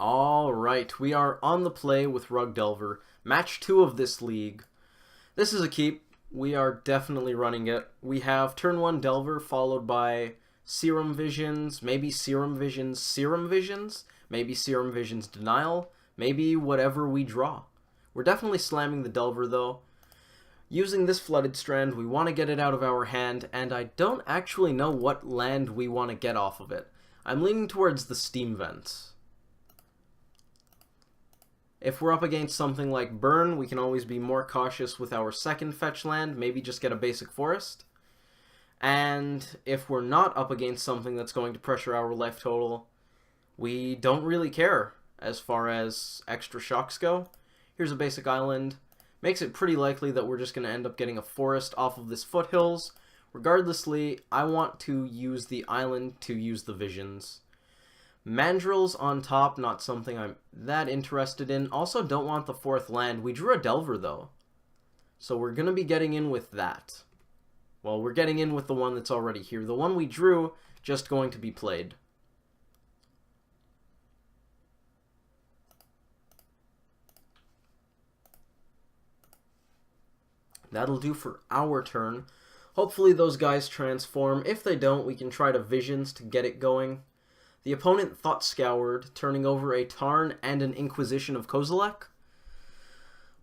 Alright, we are on the play with Rug Delver. Match 2 of this league. This is a keep. We are definitely running it. We have turn 1 Delver followed by Serum Visions, maybe Serum Visions, Serum Visions, maybe Serum Visions Denial, maybe whatever we draw. We're definitely slamming the Delver though. Using this Flooded Strand, we want to get it out of our hand, and I don't actually know what land we want to get off of it. I'm leaning towards the Steam Vents. If we're up against something like Burn, we can always be more cautious with our second fetch land, maybe just get a basic forest. And if we're not up against something that's going to pressure our life total, we don't really care as far as extra shocks go. Here's a basic island. Makes it pretty likely that we're just going to end up getting a forest off of this foothills. Regardlessly, I want to use the island to use the visions. Mandrills on top, not something I'm that interested in. Also don't want the fourth land. We drew a Delver though. So we're going to be getting in with that. Well, we're getting in with the one that's already here. The one we drew, just going to be played. That'll do for our turn. Hopefully those guys transform. If they don't, we can try to Visions to get it going. The opponent Thought Scoured, turning over a Tarn and an Inquisition of Kozilek.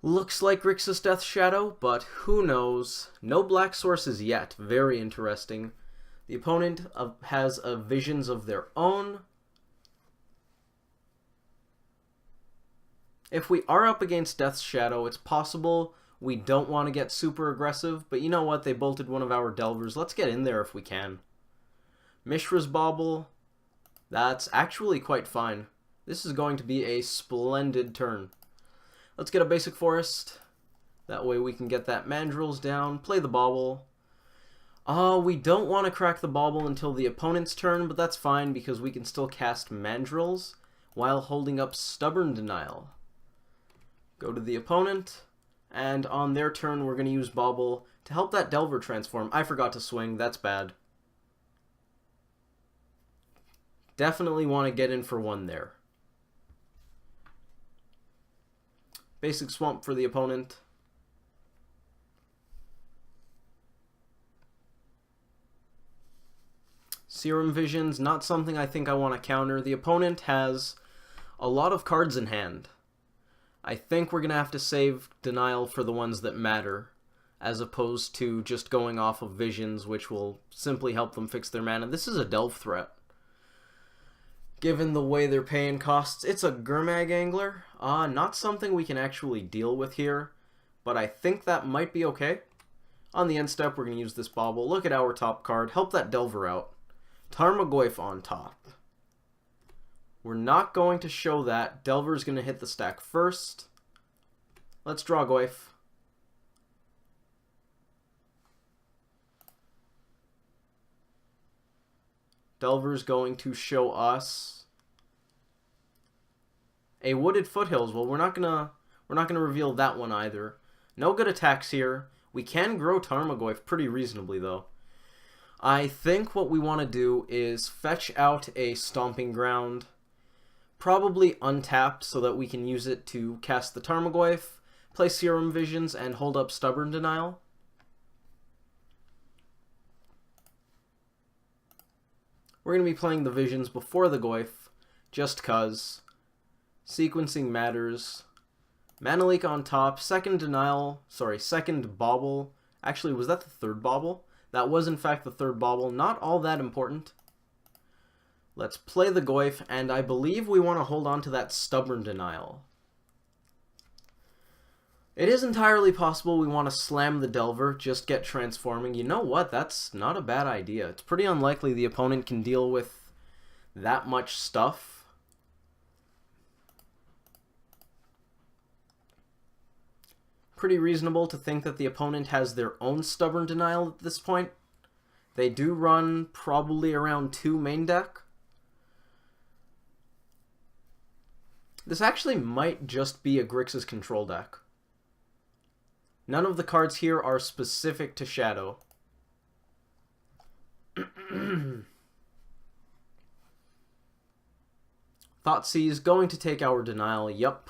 Looks like Grixis Death Shadow, but who knows. No black sources yet. Very interesting. The opponent has a Visions of their own. If we are up against Death Shadow, it's possible we don't want to get super aggressive, but you know what? They bolted one of our Delvers. Let's get in there if we can. Mishra's Bauble. That's actually quite fine. This is going to be a splendid turn. Let's get a basic forest. That way we can get that Mandrills down, play the Bauble. We don't want to crack the Bauble until the opponent's turn, but that's fine because we can still cast Mandrills while holding up Stubborn Denial. Go to the opponent, and on their turn we're going to use Bauble to help that Delver transform. I forgot to swing, that's bad. Definitely want to get in for one there. Basic Swamp for the opponent. Serum Visions, not something I think I want to counter. The opponent has a lot of cards in hand. I think we're going to have to save Denial for the ones that matter, as opposed to just going off of Visions, which will simply help them fix their mana. This is a Delve threat. Given the way they're paying costs, it's a Gurmag Angler. Not something we can actually deal with here, but I think that might be okay. On the end step, we're going to use this Bauble. Look at our top card. Help that Delver out. Tarmogoyf on top. We're not going to show that. Delver's going to hit the stack first. Let's draw Goyf. Delver's going to show us a Wooded Foothills. Well, we're not gonna reveal that one either. No good attacks here. We can grow Tarmogoyf pretty reasonably though. I think what we want to do is fetch out a Stomping Ground, probably untapped so that we can use it to cast the Tarmogoyf, play Serum Visions, and hold up Stubborn Denial. We're going to be playing the Visions before the Goyf, just cuz. Sequencing matters. Mana Leak on top, second Bauble. Actually, was that the third Bauble? That was in fact the third Bauble, not all that important. Let's play the Goyf, and I believe we want to hold on to that Stubborn Denial. It is entirely possible we want to slam the Delver, just get transforming. You know what? That's not a bad idea. It's pretty unlikely the opponent can deal with that much stuff. Pretty reasonable to think that the opponent has their own Stubborn Denial at this point. They do run probably around 2 main deck. This actually might just be a Grixis control deck. None of the cards here are specific to Shadow. Thoughtseize going to take our denial, yup.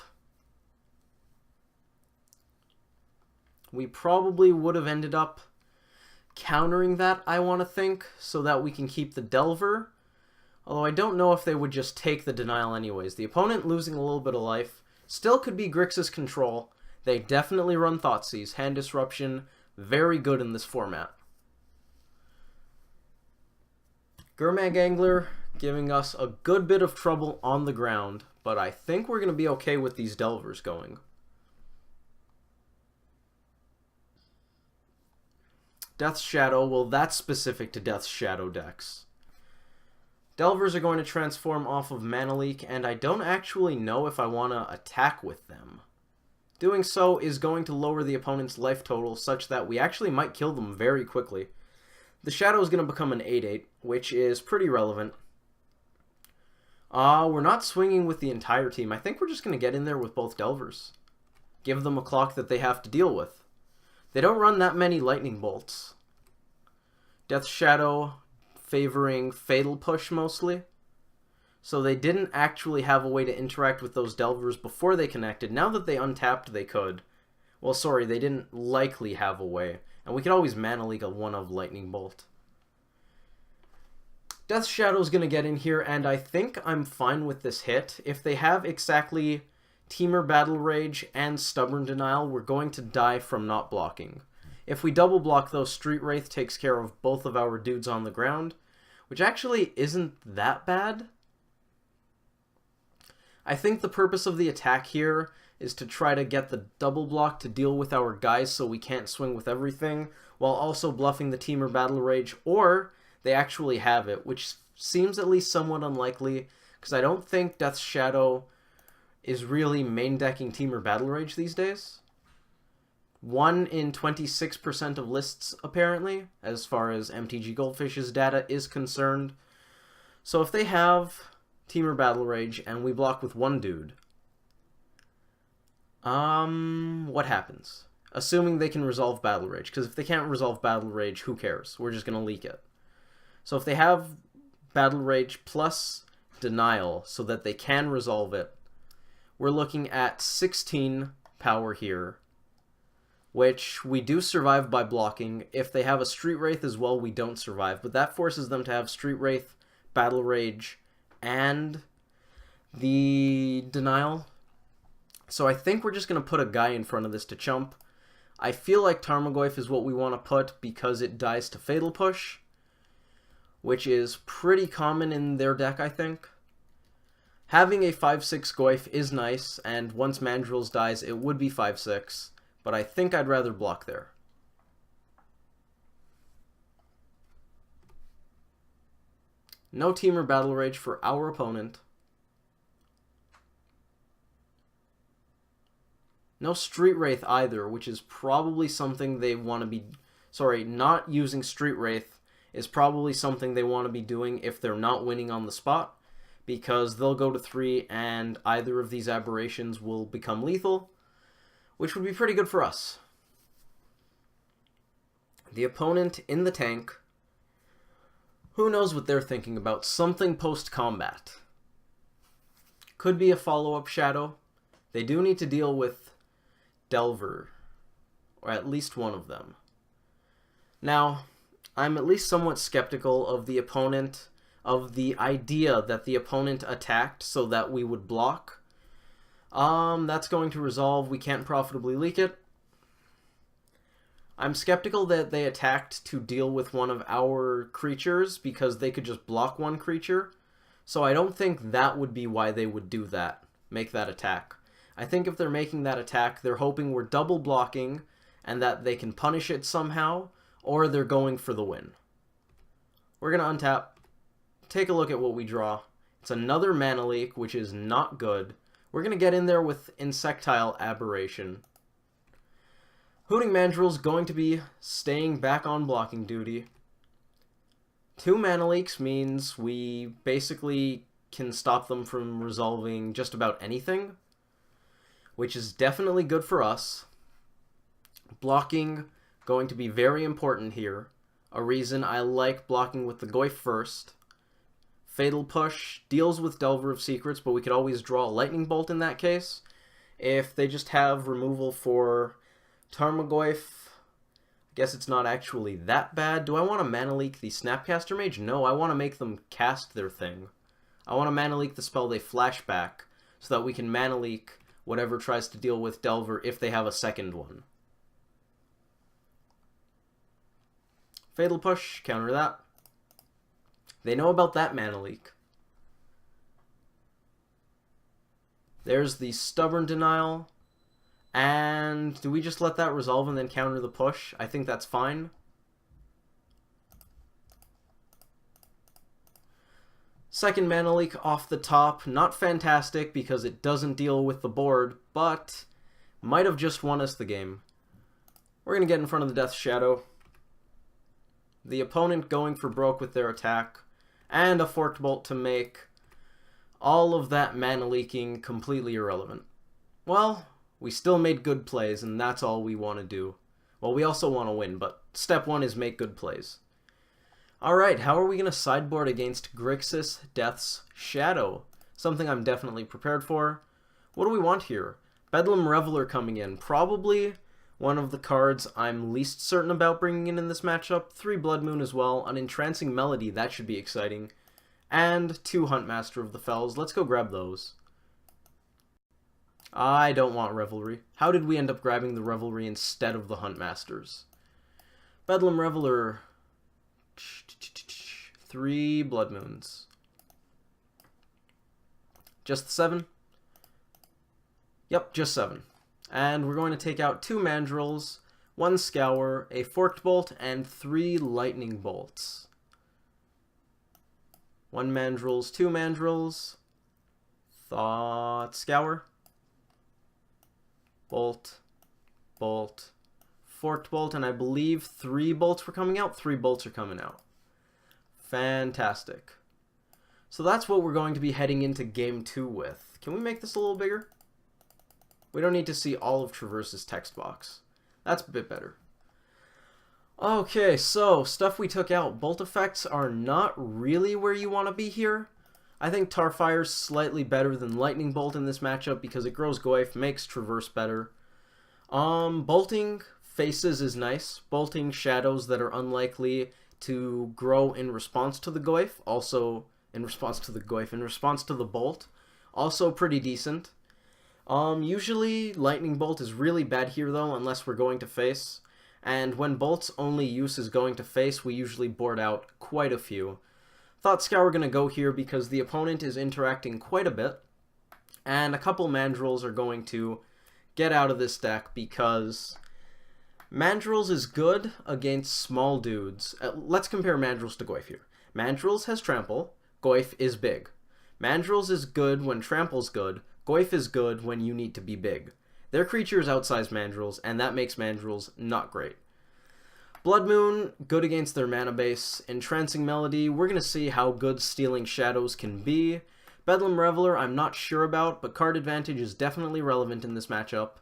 We probably would have ended up countering that, I want to think, so that we can keep the Delver. Although I don't know if they would just take the denial anyways. The opponent losing a little bit of life still could be Grixis control. They definitely run Thoughtseize. Hand Disruption, very good in this format. Gurmag Angler giving us a good bit of trouble on the ground, but I think we're going to be okay with these Delvers going. Death's Shadow, well, that's specific to Death's Shadow decks. Delvers are going to transform off of Mana Leak, and I don't actually know if I want to attack with them. Doing so is going to lower the opponent's life total such that we actually might kill them very quickly. The Shadow is going to become an 8/8, which is pretty relevant. We're not swinging with the entire team. I think we're just going to get in there with both Delvers. Give them a clock that they have to deal with. They don't run that many Lightning Bolts. Death's Shadow favoring Fatal Push mostly. So they didn't actually have a way to interact with those Delvers before they connected. Now that they untapped, they could. Well, sorry, they didn't likely have a way. And we could always Mana Leak a 1-of Lightning Bolt. Death's Shadow's going to get in here, and I think I'm fine with this hit. If they have exactly Temur Battle Rage and Stubborn Denial, we're going to die from not blocking. If we double block, though, Street Wraith takes care of both of our dudes on the ground, which actually isn't that bad. I think the purpose of the attack here is to try to get the double block to deal with our guys so we can't swing with everything, while also bluffing the Temur Battle Rage, or they actually have it, which seems at least somewhat unlikely, because I don't think Death's Shadow is really main decking Temur Battle Rage these days. 1 in 26% of lists, apparently, as far as MTG Goldfish's data is concerned. So if they have Temur Battle Rage and we block with one dude, what happens? Assuming they can resolve Battle Rage, because if they can't resolve Battle Rage, who cares? We're just going to leak it. So if they have Battle Rage plus Denial so that they can resolve it, we're looking at 16 power here, which we do survive by blocking. If they have a Street Wraith as well, we don't survive, but that forces them to have Street Wraith, Battle Rage, and the Denial. So I think we're just going to put a guy in front of this to chump. I feel like Tarmogoyf is what we want to put because it dies to Fatal Push, which is pretty common in their deck, I think. Having a 5/6 Goyf is nice, and once Mandrills dies, it would be 5/6, but I think I'd rather block there. No Temur Battle Rage for our opponent. No Street Wraith either, which is probably something they want to be... Sorry, not using Street Wraith is probably something they want to be doing if they're not winning on the spot, because they'll go to 3 and either of these aberrations will become lethal, which would be pretty good for us. The opponent in the tank, who knows what they're thinking about? Something post-combat. Could be a follow-up Shadow. They do need to deal with Delver, or at least one of them. Now, I'm at least somewhat skeptical of the opponent, of the idea that the opponent attacked so that we would block. That's going to resolve. We can't profitably leak it. I'm skeptical that they attacked to deal with one of our creatures because they could just block one creature. So I don't think that would be why they would do that, make that attack. I think if they're making that attack, they're hoping we're double blocking and that they can punish it somehow, or they're going for the win. We're going to untap. Take a look at what we draw. It's another Mana Leak, which is not good. We're going to get in there with Insectile Aberration. Hooting Mandrill's going to be staying back on blocking duty. 2 Mana Leaks means we basically can stop them from resolving just about anything, which is definitely good for us. Blocking going to be very important here. A reason I like blocking with the Goyf first. Fatal Push deals with Delver of Secrets, but we could always draw a Lightning Bolt in that case. If they just have removal for Tarmogoyf, I guess it's not actually that bad. Do I want to Mana Leak the Snapcaster Mage? No, I want to make them cast their thing. I want to Mana Leak the spell they flashback, so that we can Mana Leak whatever tries to deal with Delver if they have a second one. Fatal Push, counter that. They know about that Mana Leak. There's the Stubborn Denial. And do we just let that resolve and then counter the push? I think that's fine. Second Mana Leak off the top. Not fantastic because it doesn't deal with the board, but might have just won us the game. We're going to get in front of the Death Shadow. The opponent going for broke with their attack. And a Forked Bolt to make all of that mana leaking completely irrelevant. Well, we still made good plays, and that's all we want to do. Well, we also want to win, but step one is make good plays. Alright, how are we going to sideboard against Grixis Death's Shadow? Something I'm definitely prepared for. What do we want here? Bedlam Reveler coming in. Probably one of the cards I'm least certain about bringing in this matchup. 3 Blood Moon as well. An Entrancing Melody, that should be exciting. And 2 Huntmaster of the Fells. Let's go grab those. I don't want Revelry. How did we end up grabbing the Revelry instead of the Huntmasters? Bedlam Reveler. 3 Blood Moons. Just the 7? Yep, just 7. And we're going to take out 2 Mandrills, 1 Scour, a Forked Bolt, and 3 Lightning Bolts. 1 Mandrills, 2 Mandrills, Thought Scour, Bolt, Bolt, Forked Bolt, and I believe 3 bolts were coming out. 3 bolts are coming out. Fantastic. So that's what we're going to be heading into Game 2 with. Can we make this a little bigger? We don't need to see all of Traverse's text box. That's a bit better. Okay, so stuff we took out. Bolt effects are not really where you want to be here. I think Tarfire's slightly better than Lightning Bolt in this matchup because it grows Goyf, makes Traverse better. Bolting faces is nice. Bolting shadows that are unlikely to grow in response to the Goyf, also in response to the Goyf, in response to the Bolt, also pretty decent. Usually Lightning Bolt is really bad here though, unless we're going to face. And when Bolt's only use is going to face, we usually board out quite a few. Thought Scour gonna go here because the opponent is interacting quite a bit. And a couple Mandrills are going to get out of this deck because Mandrills is good against small dudes. Let's compare Mandrills to Goyf here. Mandrills has Trample, Goyf is big. Mandrills is good when Trample's good, Goyf is good when you need to be big. Their creatures outsize Mandrills, and that makes Mandrills not great. Blood Moon, good against their mana base. Entrancing Melody, we're going to see how good Stealing Shadows can be. Bedlam Reveler, I'm not sure about, but card advantage is definitely relevant in this matchup.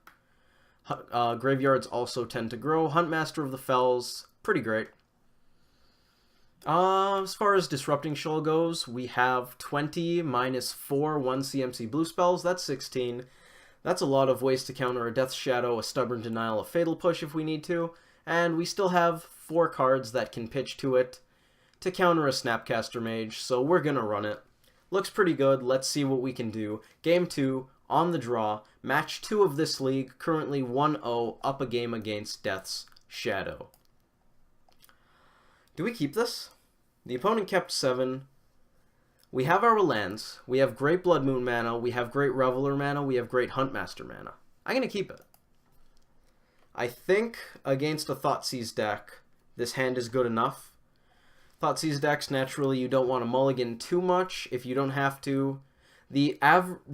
Graveyards also tend to grow. Huntmaster of the Fells, pretty great. As far as Disrupting Shoal goes, we have 20 minus 4 1 CMC blue spells. That's 16. That's a lot of ways to counter a Death Shadow, a Stubborn Denial, a Fatal Push if we need to. And we still have 4 cards that can pitch to it to counter a Snapcaster Mage, so we're gonna run it. Looks pretty good. Let's see what we can do. Game 2, on the draw. Match 2 of this league, currently 1-0, up a game against Death's Shadow. Do we keep this? The opponent kept 7. We have our lands. We have great Blood Moon mana. We have great Reveler mana. We have great Huntmaster mana. I'm going to keep it. I think against a Thoughtseize deck, this hand is good enough. Thoughtseize decks, naturally, you don't want to mulligan too much if you don't have to. The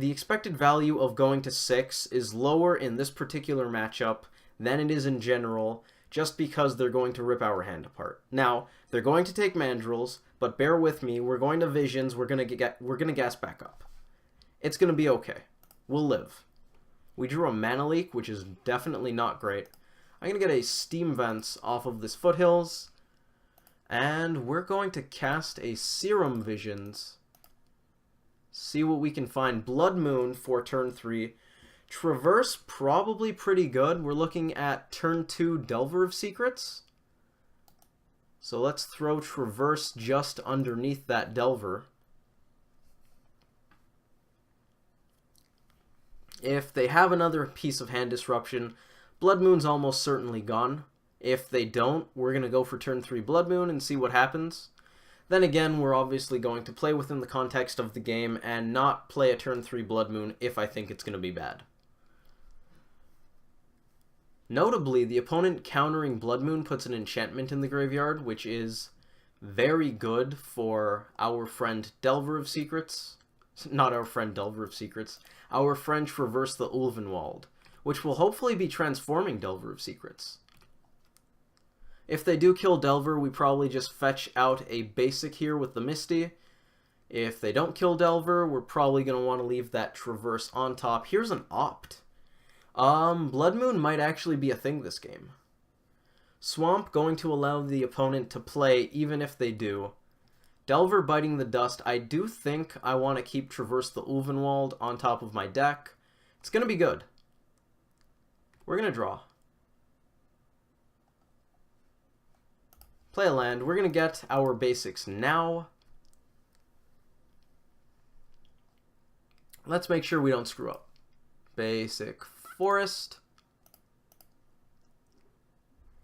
expected value of going to 6 is lower in this particular matchup than it is in general, just because they're going to rip our hand apart. Now, they're going to take Mandrills, but bear with me, we're going to Visions, we're gonna gas back up. It's gonna be okay. We'll live. We drew a Mana Leak, which is definitely not great. I'm gonna get a Steam Vents off of this Foothills, and we're going to cast a Serum Visions See what we can find. Blood Moon for turn 3. Traverse, probably pretty good. We're looking at turn 2 Delver of Secrets. So let's throw Traverse just underneath that Delver. If they have another piece of hand disruption, Blood Moon's almost certainly gone. If they don't, we're going to go for turn 3 Blood Moon and see what happens. Then again, we're obviously going to play within the context of the game and not play a turn 3 Blood Moon if I think it's going to be bad. Notably, the opponent countering Blood Moon puts an enchantment in the graveyard, which is very good for our friend Delver of Secrets. Not our friend Delver of Secrets. Our friend Traverse the Ulvenwald, which will hopefully be transforming Delver of Secrets. If they do kill Delver, we probably just fetch out a basic here with the Misty. If they don't kill Delver, we're probably going to want to leave that Traverse on top. Here's an Opt. Blood Moon might actually be a thing this game. Swamp going to allow the opponent to play even if they do. Delver biting the dust. I do think I want to keep Traverse the Ulvenwald on top of my deck. It's going to be good. We're going to draw. Play a land. We're going to get our basics now. Let's make sure we don't screw up. Basic Forest.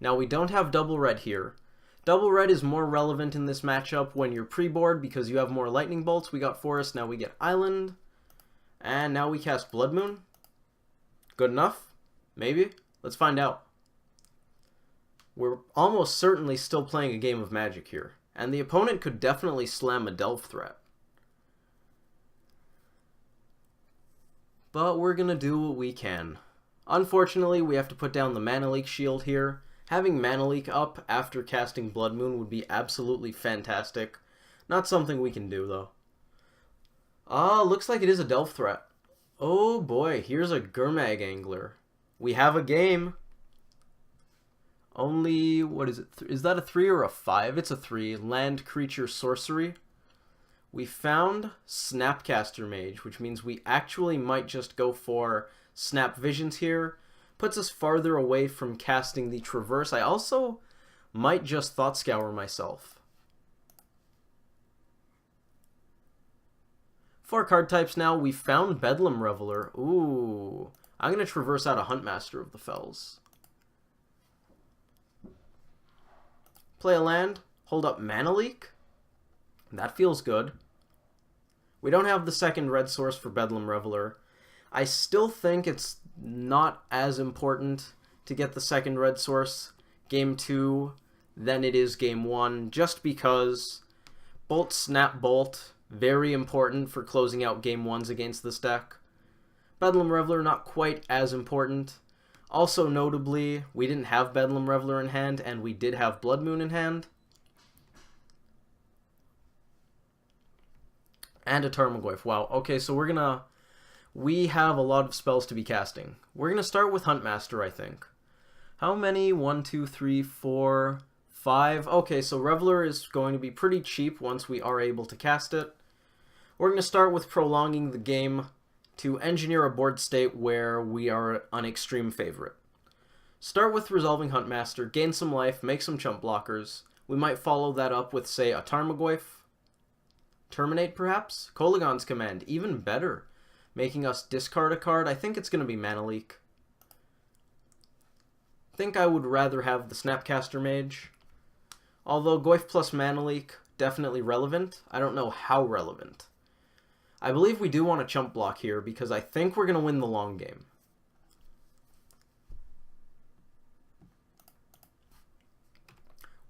Now we don't have double red here. Double red is more relevant in this matchup when you're pre-board because you have more lightning bolts. We got Forest, now we get Island. And now we cast Blood Moon. Good enough? Maybe? Let's find out. We're almost certainly still playing a game of Magic here. And the opponent could definitely slam a Delve threat. But we're going to do what we can. Unfortunately, we have to put down the Mana Leak shield here. Having Mana Leak up after casting Blood Moon would be absolutely fantastic. Not something we can do, though. Looks like it is a Delve threat. Oh boy, here's a Gurmag Angler. We have a game. Only, what is it? Is that a 3 or a 5? It's a 3. Land, creature, sorcery. We found Snapcaster Mage, which means we actually might just go for Snap Visions here. Puts us farther away from casting the Traverse. I also might just Thought Scour myself. 4 card types now. We found Bedlam Reveler. Ooh. I'm going to Traverse out a Huntmaster of the Fells. Play a land. Hold up Mana Leak. That feels good. We don't have the second red source for Bedlam Reveler. I still think it's not as important to get the second red source game 2 than it is game 1, just because Bolt, Snap, Bolt, very important for closing out game 1s against this deck. Bedlam Reveler, not quite as important. Also notably, we didn't have Bedlam Reveler in hand, and we did have Blood Moon in hand. And a Tarmogoyf. Wow. Okay, so we have a lot of spells to be casting. We're gonna start with Huntmaster, I think. How many? 1, 2, 3, 4, 5. Okay, so Reveler is going to be pretty cheap once we are able to cast it. We're gonna start with prolonging the game to engineer a board state where we are an extreme favorite. Start with resolving Huntmaster, gain some life, make some chump blockers. We might follow that up with, say, a Tarmogoyf. Terminate, perhaps? Kolaghan's Command, even better. Making us discard a card. I think it's going to be Mana Leak. I think I would rather have the Snapcaster Mage. Although Goyf plus Mana Leak, definitely relevant. I don't know how relevant. I believe we do want a chump block here because I think we're going to win the long game.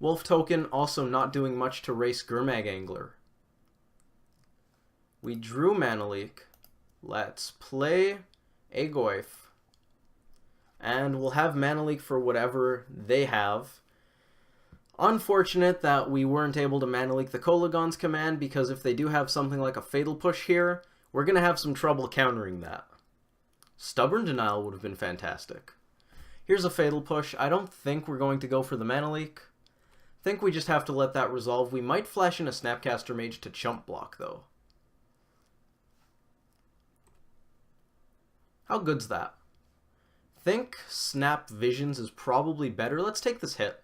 Wolf Token also not doing much to race Gurmag Angler. We drew Mana Leak. Let's play a Goyf. And we'll have Mana Leak for whatever they have. Unfortunate that we weren't able to Mana Leak the Kolaghan's Command, because if they do have something like a Fatal Push here, we're going to have some trouble countering that. Stubborn Denial would have been fantastic. Here's a Fatal Push. I don't think we're going to go for the Mana Leak. I think we just have to let that resolve. We might flash in a Snapcaster Mage to chump block, though. How good's that? Think Snap Visions is probably better. Let's take this hit.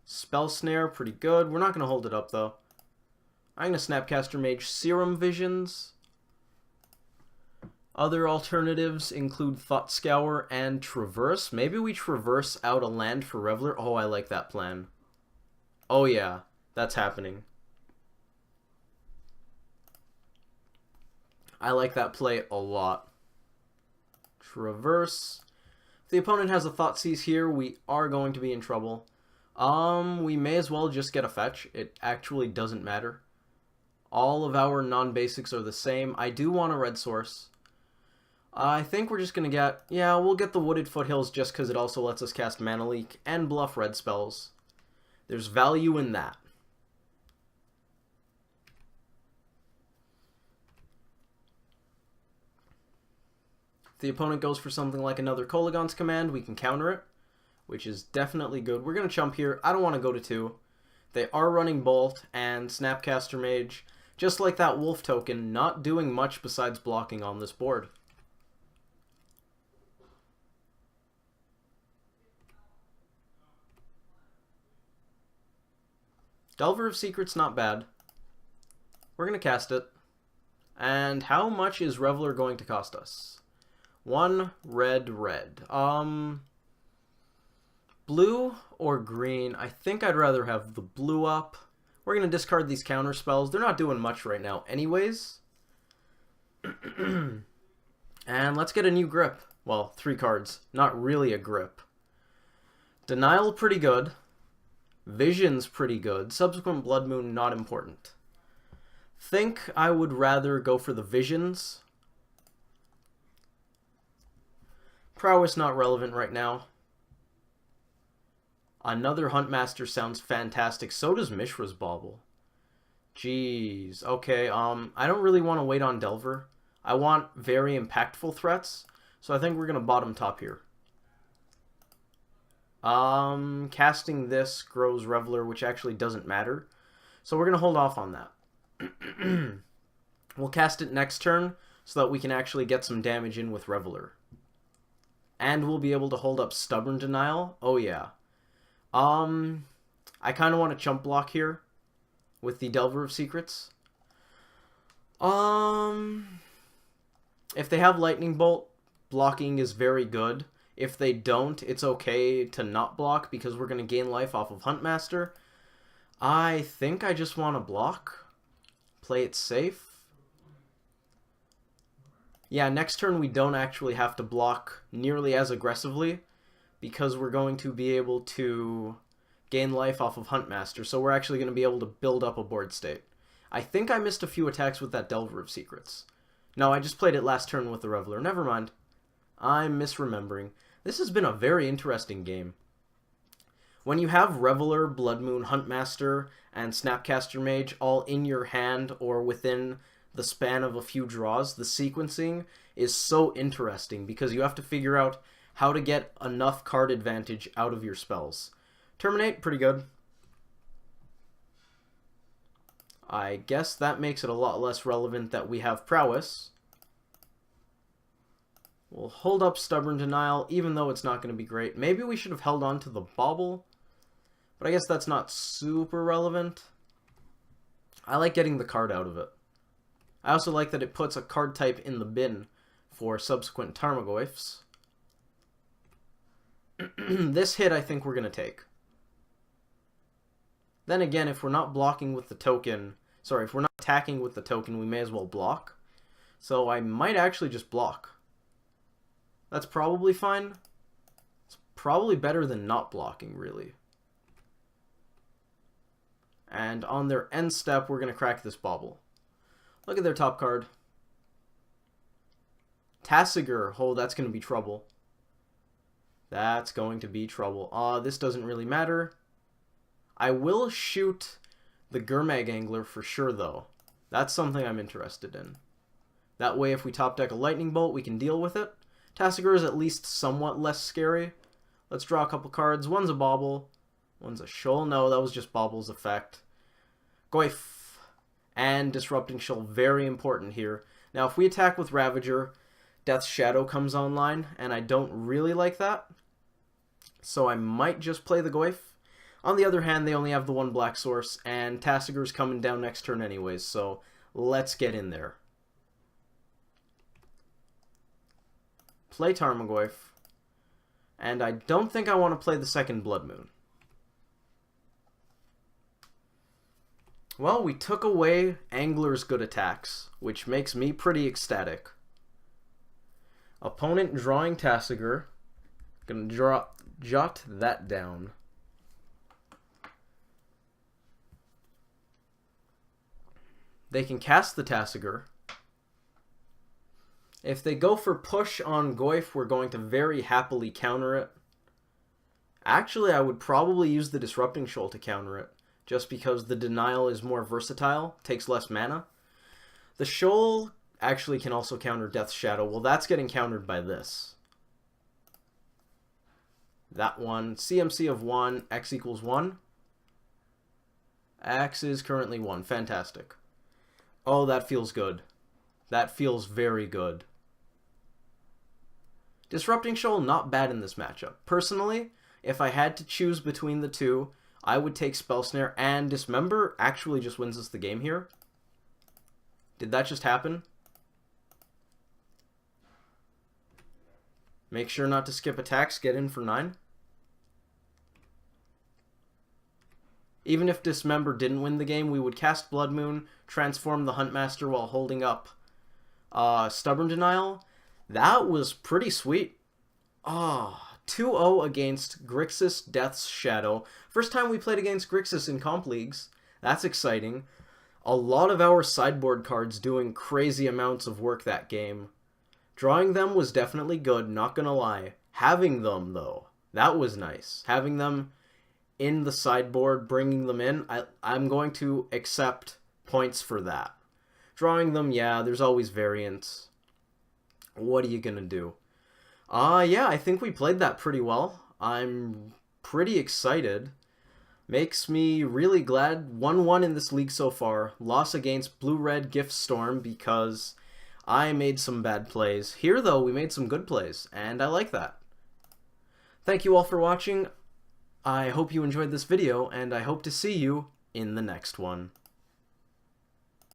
Spell Snare, pretty good. We're not going to hold it up, though. I'm going to Snapcaster Mage Serum Visions. Other alternatives include Thought Scour and Traverse. Maybe we Traverse out a land for Reveler. Oh, I like that plan. Oh, yeah. That's happening. I like that play a lot. Traverse. If the opponent has a Thoughtseize here, we are going to be in trouble. We may as well just get a fetch. It actually doesn't matter. All of our non-basics are the same. I do want a red source. I think we're just going to get... Yeah, we'll get the Wooded Foothills just because it also lets us cast Mana Leak and bluff red spells. There's value in that. If the opponent goes for something like another Kolaghan's Command, we can counter it, which is definitely good. We're going to chump here. I don't want to go to 2. They are running Bolt and Snapcaster Mage. Just like that Wolf token, not doing much besides blocking on this board. Delver of Secrets, not bad. We're going to cast it. And how much is Reveler going to cost us? 1 red. Blue or green? I think I'd rather have the blue up. We're going to discard these counter spells. They're not doing much right now anyways. And let's get a new grip. Well, 3 cards. Not really a grip. Denial, pretty good. Vision's pretty good. Subsequent Blood Moon, not important. Think I would rather go for the Visions. Prowess not relevant right now. Another Huntmaster sounds fantastic. So does Mishra's Bauble. Jeez. Okay, I don't really want to wait on Delver. I want very impactful threats. So I think we're going to bottom top here. Casting this grows Reveler, which actually doesn't matter. So we're going to hold off on that. We'll cast it next turn so that we can actually get some damage in with Reveler. And we'll be able to hold up Stubborn Denial. Oh, yeah. I kind of want to chump block here with the Delver of Secrets. If they have Lightning Bolt, blocking is very good. If they don't, it's okay to not block because we're going to gain life off of Huntmaster. I think I just want to block. Play it safe. Yeah, next turn we don't actually have to block nearly as aggressively because we're going to be able to gain life off of Huntmaster, so we're actually going to be able to build up a board state. I think I missed a few attacks with that Delver of Secrets. No, I just played it last turn with the Reveler. Never mind. I'm misremembering. This has been a very interesting game. When you have Reveler, Blood Moon, Huntmaster, and Snapcaster Mage all in your hand or within the span of a few draws, the sequencing is so interesting because you have to figure out how to get enough card advantage out of your spells. Terminate, pretty good. I guess that makes it a lot less relevant that we have Prowess. We'll hold up Stubborn Denial, even though it's not going to be great. Maybe we should have held on to the Bauble, but I guess that's not super relevant. I like getting the card out of it. I also like that it puts a card type in the bin for subsequent Tarmogoyfs. This hit I think we're going to take. Then again, if we're not blocking with the token... Sorry, if we're not attacking with the token, we may as well block. So I might actually just block. That's probably fine. It's probably better than not blocking, really. And on their end step, we're going to crack this Bauble. Look at their top card. Tassiger. Oh, that's going to be trouble. That's going to be trouble. This doesn't really matter. I will shoot the Gurmag Angler for sure, though. That's something I'm interested in. That way, if we top deck a Lightning Bolt, we can deal with it. Tassiger is at least somewhat less scary. Let's draw a couple cards. One's a Bauble. One's a Shoal. No, that was just Bauble's effect. Goyf. and Disrupting Shoal, very important here. Now, if we attack with Ravager, Death's Shadow comes online, and I don't really like that. So I might just play the Goyf. On the other hand, they only have the one black source, and Tasigar's coming down next turn anyways, so let's get in there. Play Tarmogoyf, and I don't think I want to play the second Blood Moon. Well, we took away Angler's good attacks, which makes me pretty ecstatic. Opponent drawing Tasigar. Gonna jot that down. They can cast the Tasigar. If they go for push on Goyf, we're going to very happily counter it. Actually, I would probably use the Disrupting Shoal to counter it, just because the Denial is more versatile, takes less mana. The Shoal actually can also counter Death's Shadow. Well, that's getting countered by this. That one. CMC of 1, X equals 1. X is currently 1. Fantastic. Oh, that feels good. That feels very good. Disrupting Shoal, not bad in this matchup. Personally, if I had to choose between the two, I would take Spell Snare, and Dismember actually just wins us the game here. Did that just happen? Make sure not to skip attacks, get in for 9. Even if Dismember didn't win the game, we would cast Blood Moon, transform the Huntmaster while holding up Stubborn Denial. That was pretty sweet. 2-0 against Grixis Death's Shadow. First time we played against Grixis in comp leagues. That's exciting. A lot of our sideboard cards doing crazy amounts of work that game. Drawing them was definitely good, not gonna lie. Having them, though, that was nice. Having them in the sideboard, bringing them in, I'm going to accept points for that. Drawing them, yeah, there's always variance. What are you gonna do? Yeah, I think we played that pretty well. I'm pretty excited. Makes me really glad. 1-1 in this league so far. Loss against Blue-Red Gift Storm because I made some bad plays. Here, though, we made some good plays, and I like that. Thank you all for watching. I hope you enjoyed this video, and I hope to see you in the next one.